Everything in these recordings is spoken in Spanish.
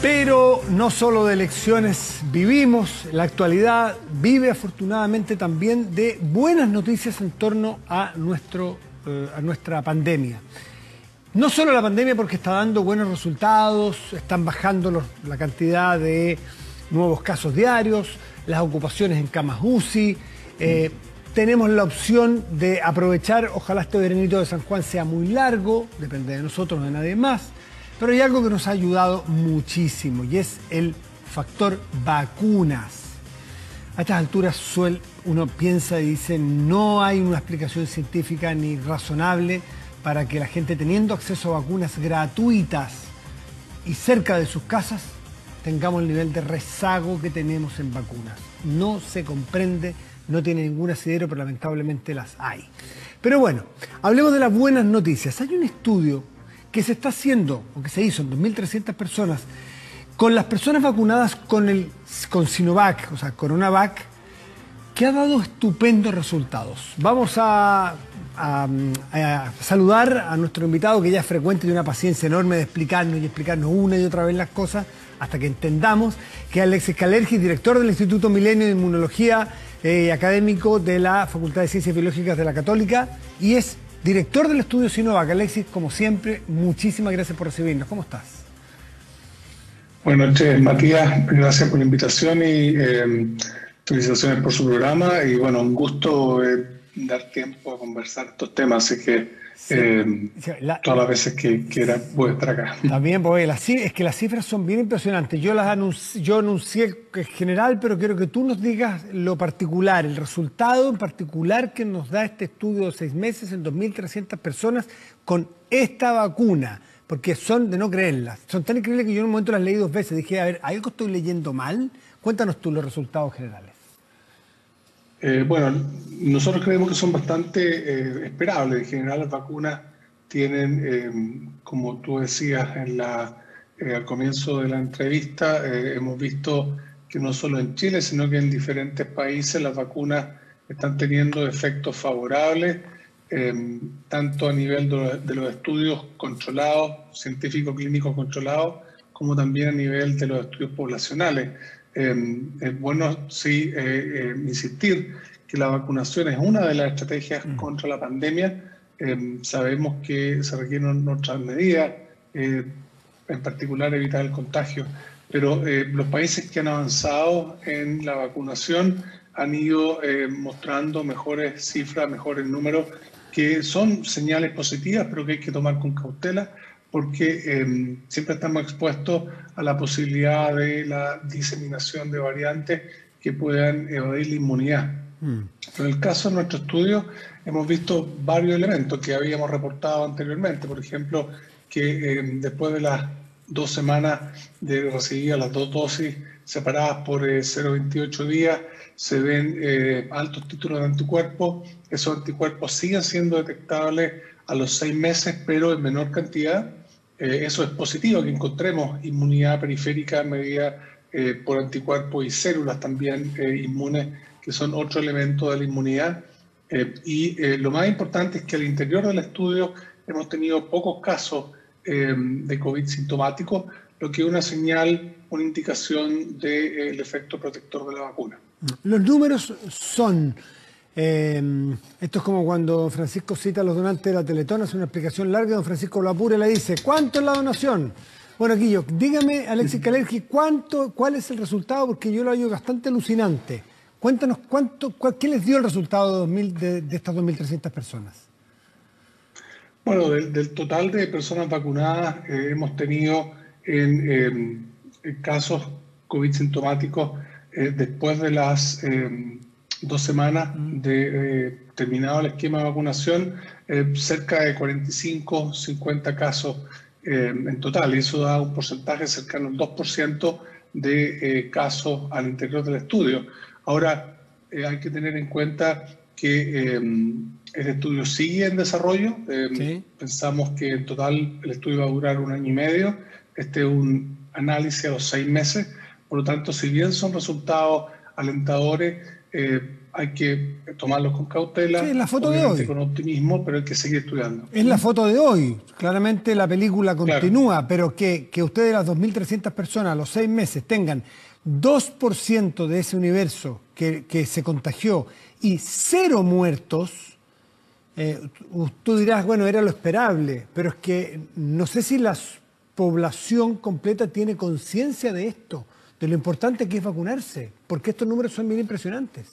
Pero no solo de elecciones vivimos, la actualidad vive afortunadamente también de buenas noticias en torno a nuestra pandemia. No solo la pandemia porque está dando buenos resultados, están bajando la cantidad de nuevos casos diarios, las ocupaciones en camas UCI, tenemos la opción de aprovechar, ojalá este veranito de San Juan sea muy largo, depende de nosotros, no de nadie más. Pero hay algo que nos ha ayudado muchísimo y es el factor vacunas. A estas alturas uno piensa y dice no hay una explicación científica ni razonable para que la gente teniendo acceso a vacunas gratuitas y cerca de sus casas tengamos el nivel de rezago que tenemos en vacunas. No se comprende, no tiene ningún asidero, pero lamentablemente las hay. Pero bueno, hablemos de las buenas noticias. Hay un estudio que se está haciendo, o que se hizo en 2.300 personas, con las personas vacunadas con Sinovac, o sea, Coronavac, que ha dado estupendos resultados. Vamos a saludar a nuestro invitado, que ya es frecuente y tiene una paciencia enorme de explicarnos una y otra vez las cosas, hasta que entendamos, que es Alexis Kalergis, director del Instituto Milenio de Inmunología, académico de la Facultad de Ciencias Biológicas de la Católica, y es director del estudio Sinovac. Alexis, como siempre, muchísimas gracias por recibirnos. ¿Cómo estás? Buenas noches, Matías. Gracias por la invitación y felicitaciones por su programa. Y bueno, un gusto dar tiempo a conversar estos temas. Así que todas las veces que quiera puedo estar acá. También, porque es que las cifras son bien impresionantes. Yo anuncié en general, pero quiero que tú nos digas lo particular, el resultado en particular que nos da este estudio de 6 meses en 2.300 personas con esta vacuna, porque son de no creerlas. Son tan increíbles que yo en un momento las leí 2 veces. Dije, a ver, ¿algo estoy leyendo mal? Cuéntanos tú los resultados generales. Bueno, nosotros creemos que son bastante esperables. En general, las vacunas tienen, como tú decías al comienzo de la entrevista, hemos visto que no solo en Chile, sino que en diferentes países las vacunas están teniendo efectos favorables, tanto a nivel de los estudios controlados, científicos clínicos controlados, como también a nivel de los estudios poblacionales. Es bueno sí insistir que la vacunación es una de las estrategias contra la pandemia. Sabemos que se requieren otras medidas, en particular evitar el contagio, pero los países que han avanzado en la vacunación han ido mostrando mejores cifras, mejores números, que son señales positivas, pero que hay que tomar con cautela, porque siempre estamos expuestos a la posibilidad de la diseminación de variantes que puedan evadir la inmunidad. En el caso de nuestro estudio hemos visto varios elementos que habíamos reportado anteriormente. Por ejemplo, que después de las 2 semanas de recibir las 2 dosis separadas por 0,28 días, se ven altos títulos de anticuerpos. Esos anticuerpos siguen siendo detectables a los 6 meses, pero en menor cantidad. Eso es positivo, que encontremos inmunidad periférica medida por anticuerpos y células también inmunes, que son otro elemento de la inmunidad. Lo más importante es que al interior del estudio hemos tenido pocos casos de COVID sintomáticos, lo que es una señal, una indicación del efecto protector de la vacuna. Los números son... esto es como cuando don Francisco cita a los donantes de la Teletón, hace una explicación larga, don Francisco lo apura y le dice, ¿cuánto es la donación? Bueno, Guillo, dígame, Alexis Kalergis, ¿cuál es el resultado? Porque yo lo hallo bastante alucinante. Cuéntanos, ¿qué les dio el resultado de estas 2.300 personas? Bueno, del total de personas vacunadas hemos tenido en casos COVID sintomáticos después de las 2 semanas de terminado el esquema de vacunación, cerca de 45, 50 casos en total. Y eso da un porcentaje cercano al 2% de casos al interior del estudio. Ahora, hay que tener en cuenta que el estudio sigue en desarrollo. ¿Sí? Pensamos que en total el estudio va a durar 1 año y medio. Este es un análisis a los 6 meses. Por lo tanto, si bien son resultados alentadores, hay que tomarlos con cautela, Sí, es la foto de obviamente hoy. con optimismo, pero hay que seguir estudiando. Es la foto de hoy. Claramente la película Claro, continúa, pero que ustedes, las 2.300 personas, a los 6 meses, tengan 2% de ese universo que se contagió y 0 muertos, tú dirás, bueno, era lo esperable, pero es que no sé si la población completa tiene conciencia de esto, de lo importante que es vacunarse, porque estos números son bien impresionantes.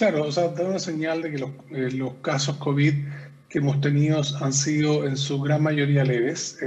claro, o sea, da una señal de que los casos COVID que hemos tenido han sido en su gran mayoría leves,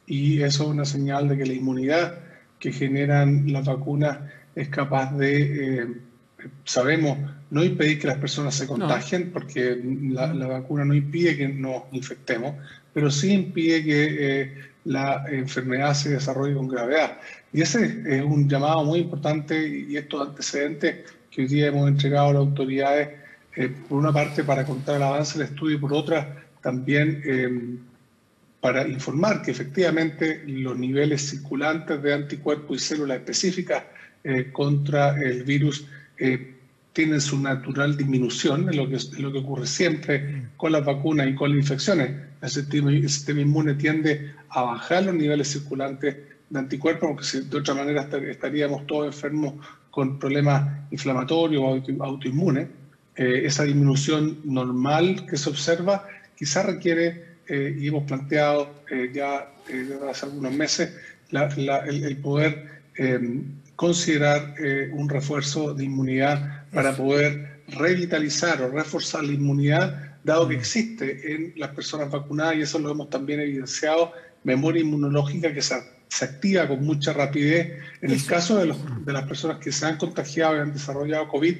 y eso es una señal de que la inmunidad que generan las vacunas es capaz de, sabemos, no impedir que las personas se No. contagien, porque la vacuna no impide que nos infectemos, pero sí impide que la enfermedad se desarrolle con gravedad. Y ese es un llamado muy importante, y estos antecedentes que hoy día hemos entregado a las autoridades, por una parte para contar el avance del estudio y por otra también para informar que efectivamente los niveles circulantes de anticuerpos y células específicas contra el virus tienen su natural disminución, es lo que ocurre siempre con las vacunas y con las infecciones. El sistema inmune tiende a bajar los niveles circulantes de anticuerpos, porque de otra manera estaríamos todos enfermos con problemas inflamatorios o autoinmunes. Esa disminución normal que se observa quizás requiere, y hemos planteado ya desde hace algunos meses, el poder considerar un refuerzo de inmunidad para poder revitalizar o reforzar la inmunidad, dado que existe en las personas vacunadas, y eso lo hemos también evidenciado, memoria inmunológica que se activa con mucha rapidez. En el caso de las personas que se han contagiado y han desarrollado COVID,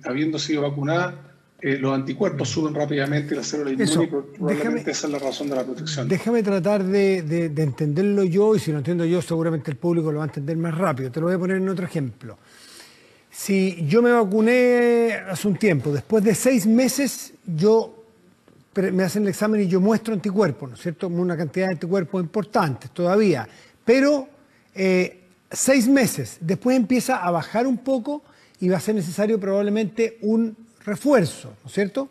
habiendo sido vacunadas, los anticuerpos suben rápidamente y la célula inmune, y probablemente esa es la razón de la protección. Déjame tratar de entenderlo yo, y si lo entiendo yo, seguramente el público lo va a entender más rápido. Te lo voy a poner en otro ejemplo. Si yo me vacuné hace un tiempo, después de 6 meses, me hacen el examen y yo muestro anticuerpos, ¿no es cierto? Una cantidad de anticuerpos importantes todavía, pero 6 meses, después empieza a bajar un poco y va a ser necesario probablemente un refuerzo, ¿no es cierto?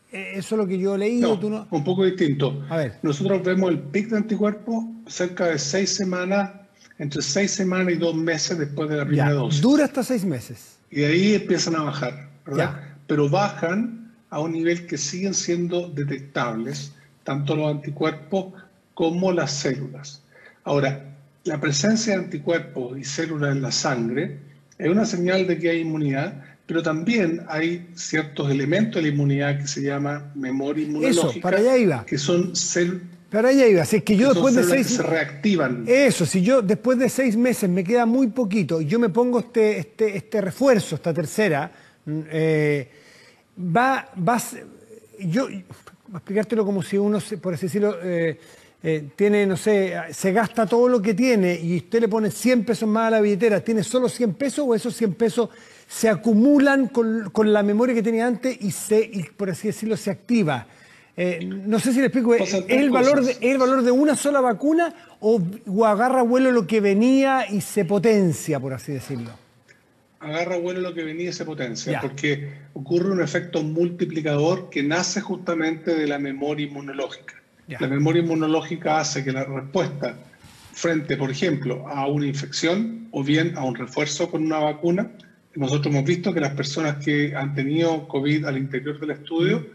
Eso es lo que yo he leído. No, un poco distinto. A ver. Nosotros vemos el pic de anticuerpos cerca de 6 semanas, entre 6 semanas y 2 meses después de la primera dosis. Dura hasta 6 meses. Y de ahí empiezan a bajar, ¿verdad? Ya. Pero bajan a un nivel que siguen siendo detectables, tanto los anticuerpos como las células. Ahora, la presencia de anticuerpos y células en la sangre es una señal de que hay inmunidad, pero también hay ciertos elementos de la inmunidad que se llama memoria inmunológica. Eso, para allá iba. Que son células. Para allá iba. Si es que yo después de 6 meses se reactivan. Eso, si yo después de 6 meses me queda muy poquito y yo me pongo este refuerzo, esta tercera, yo voy a explicártelo como si uno, por así decirlo, tiene, no sé, se gasta todo lo que tiene y usted le pone 100 pesos más a la billetera, ¿tiene solo 100 pesos o esos 100 pesos se acumulan con la memoria que tenía antes y por así decirlo, se activa? No sé si le explico, ¿es el valor de una sola vacuna o agarra vuelo lo que venía y se potencia, por así decirlo? Agarra vuelo lo que venía y se potencia, Ya. porque ocurre un efecto multiplicador que nace justamente de la memoria inmunológica. Ya. La memoria inmunológica hace que la respuesta frente, por ejemplo, a una infección o bien a un refuerzo con una vacuna, nosotros hemos visto que las personas que han tenido COVID al interior del estudio,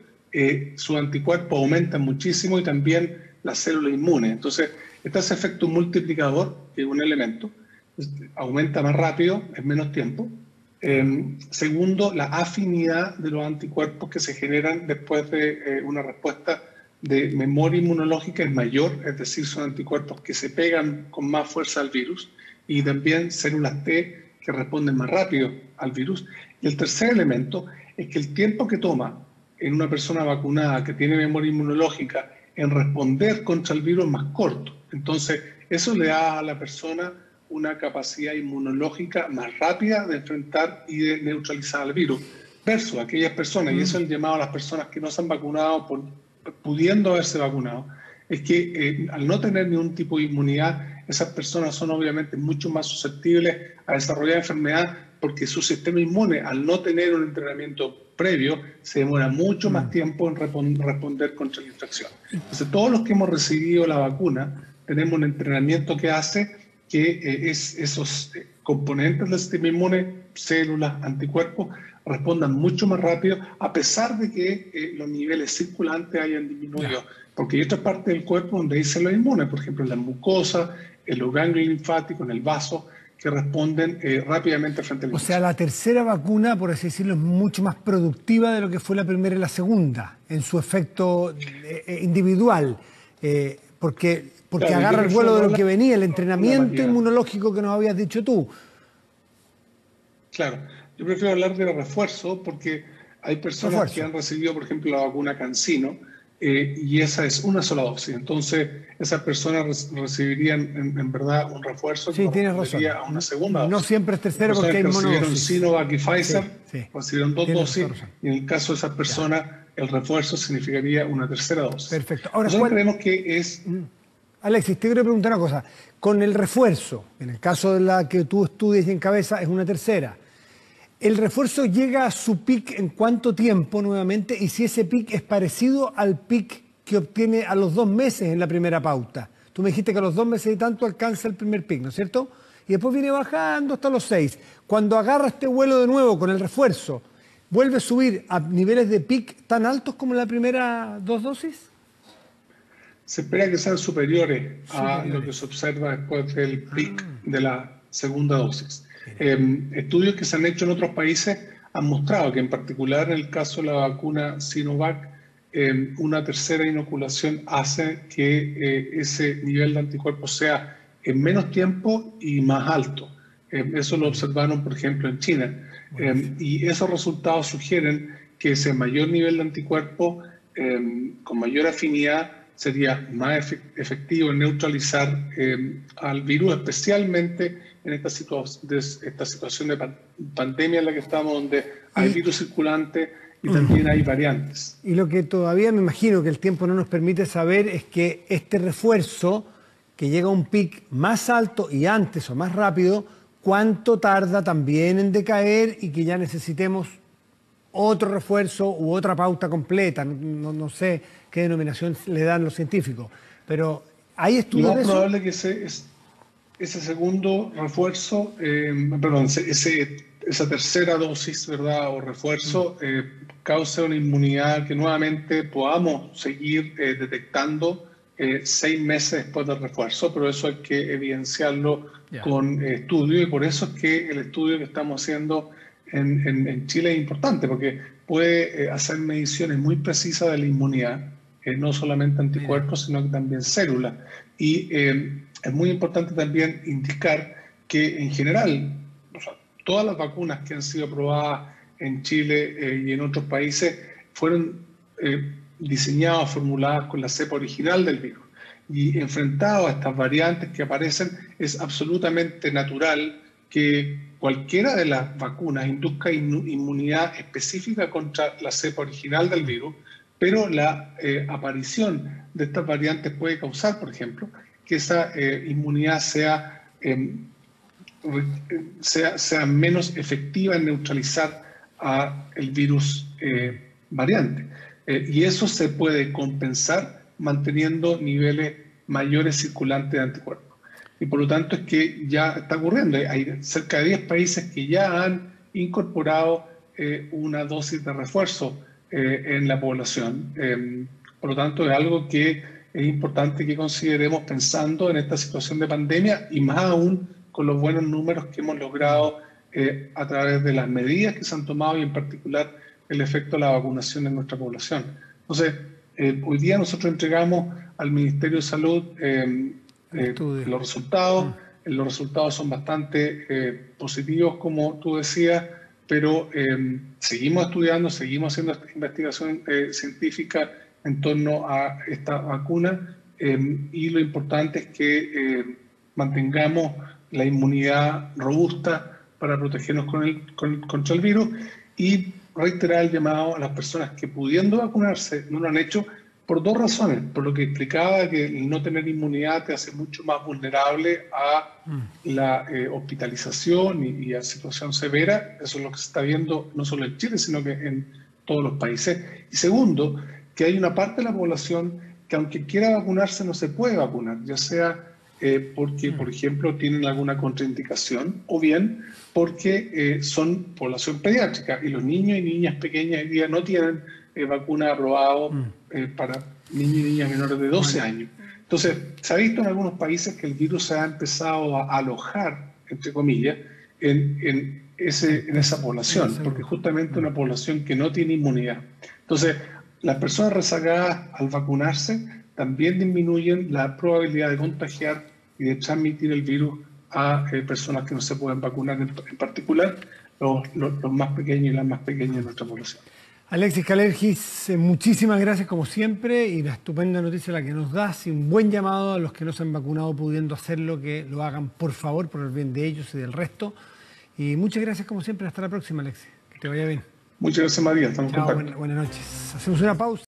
sus anticuerpos aumentan muchísimo y también las células inmunes. Entonces, está ese efecto multiplicador, que es un elemento, aumenta más rápido en menos tiempo. Segundo, la afinidad de los anticuerpos que se generan después de una respuesta de memoria inmunológica es mayor, es decir, son anticuerpos que se pegan con más fuerza al virus, y también células T que responden más rápido al virus. Y el tercer elemento es que el tiempo que toma en una persona vacunada que tiene memoria inmunológica en responder contra el virus es más corto. Entonces, eso le da a la persona una capacidad inmunológica más rápida de enfrentar y de neutralizar al virus, versus aquellas personas, y eso es el llamado a las personas que no se han vacunado pudiendo haberse vacunado, es que al no tener ningún tipo de inmunidad, esas personas son obviamente mucho más susceptibles a desarrollar enfermedad porque su sistema inmune, al no tener un entrenamiento previo, se demora mucho más tiempo en responder contra la infección. Entonces, todos los que hemos recibido la vacuna, tenemos un entrenamiento que hace que esos componentes del sistema inmune, células, anticuerpos, respondan mucho más rápido, a pesar de que los niveles circulantes hayan disminuido. Porque hay otra parte del cuerpo donde hay células inmunes, por ejemplo, en la mucosa, en los ganglios linfáticos, en el vaso, que responden rápidamente frente a la infección. O sea, la tercera vacuna, por así decirlo, es mucho más productiva de lo que fue la primera y la segunda, en su efecto individual, porque claro, agarra el vuelo de lo que venía, el entrenamiento inmunológico que nos habías dicho tú. Claro, yo prefiero hablar de refuerzo porque hay personas que han recibido, por ejemplo, la vacuna CanSino, y esa es una sola dosis. Entonces, esas personas recibirían en verdad un refuerzo que correspondería a una segunda dosis. No siempre es tercero porque hay monodosis. Recibieron Sinovac y Pfizer, recibieron dos dosis, y en el caso de esas personas, el refuerzo significaría una tercera dosis. Perfecto. Ahora, nosotros creemos que es... Alexis, te quiero preguntar una cosa. Con el refuerzo, en el caso de la que tú estudias y encabezas, es una tercera. ¿El refuerzo llega a su pic en cuánto tiempo nuevamente? Y si ese pic es parecido al pic que obtiene a los 2 meses en la primera pauta. Tú me dijiste que a los 2 meses y tanto alcanza el primer pic, ¿no es cierto? Y después viene bajando hasta los 6. Cuando agarra este vuelo de nuevo con el refuerzo, ¿vuelve a subir a niveles de pic tan altos como en la primera 2 dosis? Se espera que sean superiores a lo que se observa después del pic de la segunda dosis. Estudios que se han hecho en otros países han mostrado que en particular en el caso de la vacuna Sinovac, una tercera inoculación hace que ese nivel de anticuerpos sea en menos tiempo y más alto. Eso lo observaron, por ejemplo, en China. Y esos resultados sugieren que ese mayor nivel de anticuerpos con mayor afinidad sería más efectivo en neutralizar al virus, especialmente en esta situación de pandemia en la que estamos, donde hay virus circulante y también hay variantes. Y lo que todavía me imagino que el tiempo no nos permite saber es que este refuerzo, que llega a un pic más alto y antes o más rápido, cuánto tarda también en decaer y que ya necesitemos otro refuerzo u otra pauta completa. No sé qué denominación le dan los científicos, pero ¿hay estudios de eso? Lo más probable que ese segundo refuerzo, esa tercera dosis, ¿verdad?, o refuerzo, cause una inmunidad que nuevamente podamos seguir detectando 6 meses después del refuerzo, pero eso hay que evidenciarlo con estudios, y por eso es que el estudio que estamos haciendo en Chile es importante, porque puede hacer mediciones muy precisas de la inmunidad, no solamente anticuerpos, sino que también células. Y es muy importante también indicar que en general, o sea, todas las vacunas que han sido aprobadas en Chile y en otros países fueron diseñadas, formuladas con la cepa original del virus. Y enfrentado a estas variantes que aparecen, es absolutamente natural que cualquiera de las vacunas induzca inmunidad específica contra la cepa original del virus, pero la aparición de estas variantes puede causar, por ejemplo, que esa inmunidad sea menos efectiva en neutralizar el virus variante. Y eso se puede compensar manteniendo niveles mayores circulantes de anticuerpos. Y por lo tanto es que ya está ocurriendo. Hay cerca de 10 países que ya han incorporado una dosis de refuerzo en la población. Por lo tanto, es algo que es importante que consideremos pensando en esta situación de pandemia, y más aún con los buenos números que hemos logrado a través de las medidas que se han tomado, y en particular el efecto de la vacunación en nuestra población. Entonces, hoy día nosotros entregamos al Ministerio de Salud los resultados. Los resultados son bastante positivos, como tú decías, pero seguimos estudiando, seguimos haciendo esta investigación científica en torno a esta vacuna, y lo importante es que mantengamos la inmunidad robusta para protegernos contra el virus, y reiterar el llamado a las personas que, pudiendo vacunarse, no lo han hecho, Por dos razones. Por lo que explicaba, que el no tener inmunidad te hace mucho más vulnerable a la hospitalización y a situación severa. Eso es lo que se está viendo no solo en Chile, sino que en todos los países. Y segundo, que hay una parte de la población que aunque quiera vacunarse no se puede vacunar, ya sea porque, por ejemplo, tienen alguna contraindicación o bien porque son población pediátrica y los niños y niñas pequeñas hoy día no tienen vacuna aprobado para niños y niñas menores de 12 años. Entonces, se ha visto en algunos países que el virus se ha empezado a alojar, entre comillas, en esa población, porque justamente una población que no tiene inmunidad. Entonces, las personas rezagadas al vacunarse también disminuyen la probabilidad de contagiar y de transmitir el virus a personas que no se pueden vacunar, en particular los más pequeños y las más pequeñas de nuestra población. Alexis Kalergis, muchísimas gracias como siempre y la estupenda noticia la que nos das y un buen llamado a los que no se han vacunado pudiendo hacerlo, que lo hagan por favor, por el bien de ellos y del resto. Y muchas gracias como siempre, hasta la próxima, Alexis, que te vaya bien. Muchas gracias, María, estamos en contacto. Buenas noches. Hacemos una pausa.